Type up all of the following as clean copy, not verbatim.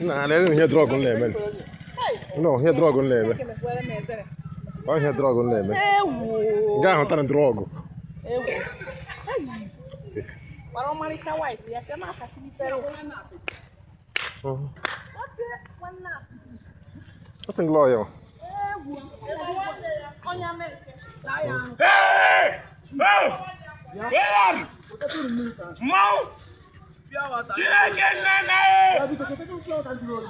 Nah, they don't hear drug on them. No, hear drug on them. Oh, hear drug on them. Guy hunting drug. That's a lawyer. Hey! Hey! Mau! Chineke nana!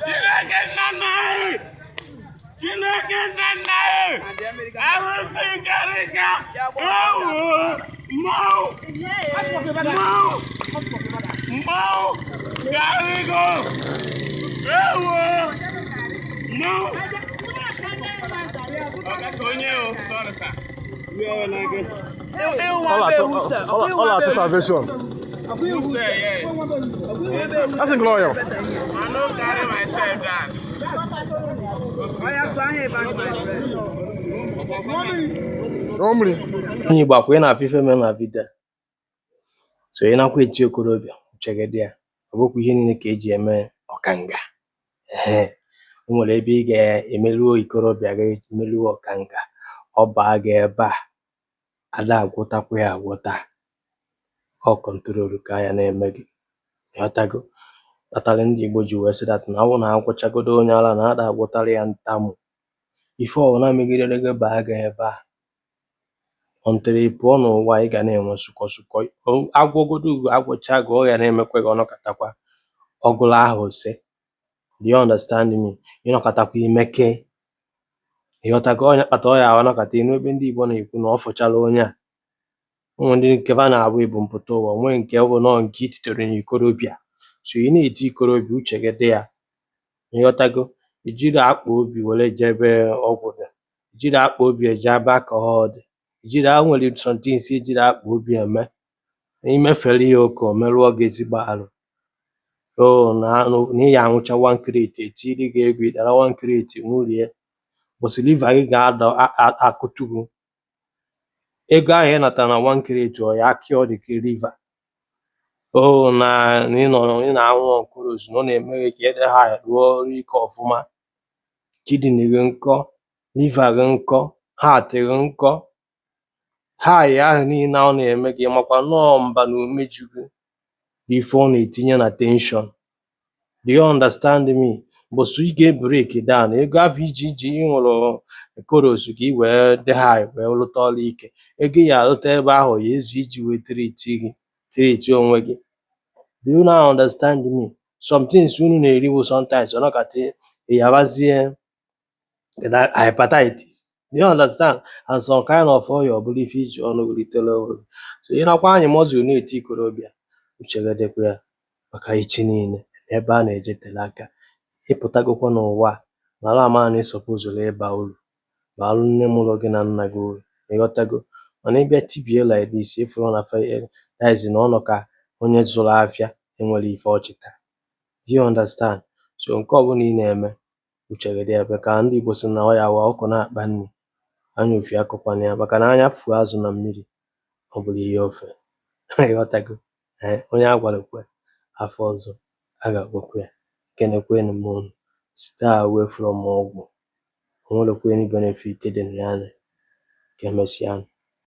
Chineke nana! Chineke nana! Arụsị garịga! Ewu! Mau! Mau! Mau! Garịgo! Ewu! Mau! All to salvation. That's a lawyer. I don't carry myself down. Normally. Onye Igbo akwa ị na-afụ ife mere na vidio so ị nakwa eti okorobịa chegede ya ọ bụkwa ihe niile ka eji eme ọkanga o nwere ebe ị ga-emeluo ikorobịa ga-emeluo ọkanga ọ baa gị ebe a ada agwụtakwa ya agwụta ọ kọntrol ka ya na-eme gị ịghọtago kpatara ndị Igbo ji wee sị dat na awụ na agwụchagodo onye ala na ada agwụtara ya ntamụ ife ọwụna megidere gị baa gị ebe a ọntịrị pụọ n'ụwa ị ga na-enwe sụkọsụkọ agwọgodo ugo agwụcha gị ọ ga na-emekwa gị ọnọkatakwa ọgụlụ ahụ ose do you understand me ịnọkatakwa imeke ịghọtago onye kpata ọ ya ọnọkata enu ebe ndị Igbo na-ekwu na ọ fụchala onye a ụmụ ndị nke ba na-abụ ibu mpụta ụwa nwee nke ọ bụ nọ nke ititere n'ikorobịa so ị na-eti ikorobịa uche gị dị ya ịghọtago ijiri akpa obi were jebe ọgwụ dị ijiri akpa obi eje ebe aka ọ dị ijiri nwere somethings ejiri akpa obi eme imefere ya oke o merụọ gị ezigbo arụ n'ihi anwụcha 1 crate etiri gị ego ịdara 1 crate nwurie bụsị liva gị ga-ada akụtugo ego ahụ ị natara na 1 crate ọ ya akị ọ dị ka liva na ị na-anwụ ọnkụrozu na ọ na-eme gị ka ịdị ha rụọ ọrụ ike ọfụma kidney gị nkọ liva gị nkọ heart gị nkọ ha ya ahụ niile ọ na-eme gị makwa nọọ mba na umeju gị ife ọ na-etinye na tension do you understand me bụsụ ị ga-ebreki down ego ahụ iji ịṅụrụ korosu ka ị wee dị ha wee lụta ọrụ ike ego ya alụta ebe ahụ ya ezu iji wee triti onwe gị do you now understand me somethings unu na-eriwu sometimes ọnọkata yabazie hepatitis do you understand and some kind of oil ọ bụrụ ife iji ọnụ welitere ọrụ so ị nakwa anyị mọzụl na-eti ikorobịa uchegedekwa ya maka ichi niile ebe a na-ejetele aka ịpụtagokwa n'ụwa mara ama na ịsọpụzụrụ ịba uru baalụ nne mụrụ gị na nna gị uru ịghọtago mana ịbịa tibie like this ịfụrụ na faiz na ọnọ ka onye zụrụ afịa enwere ife ọchịta do you understand so nke ọbụla ị na-eme uchegede ebe ka ndị Igbo sị na ọ ya wa ọkụ na-akpa nri anya ofi akụkwana ya maka na anya fuo azụ na mmiri ọ bụrụ ihe ofe ịghọtago onye agwarakwe afọ ọzọ a ga-agwakwa ya kenekwenụ m unu stay away from ọgwụ o nwerekwa any benefit dị na ya ka emesịa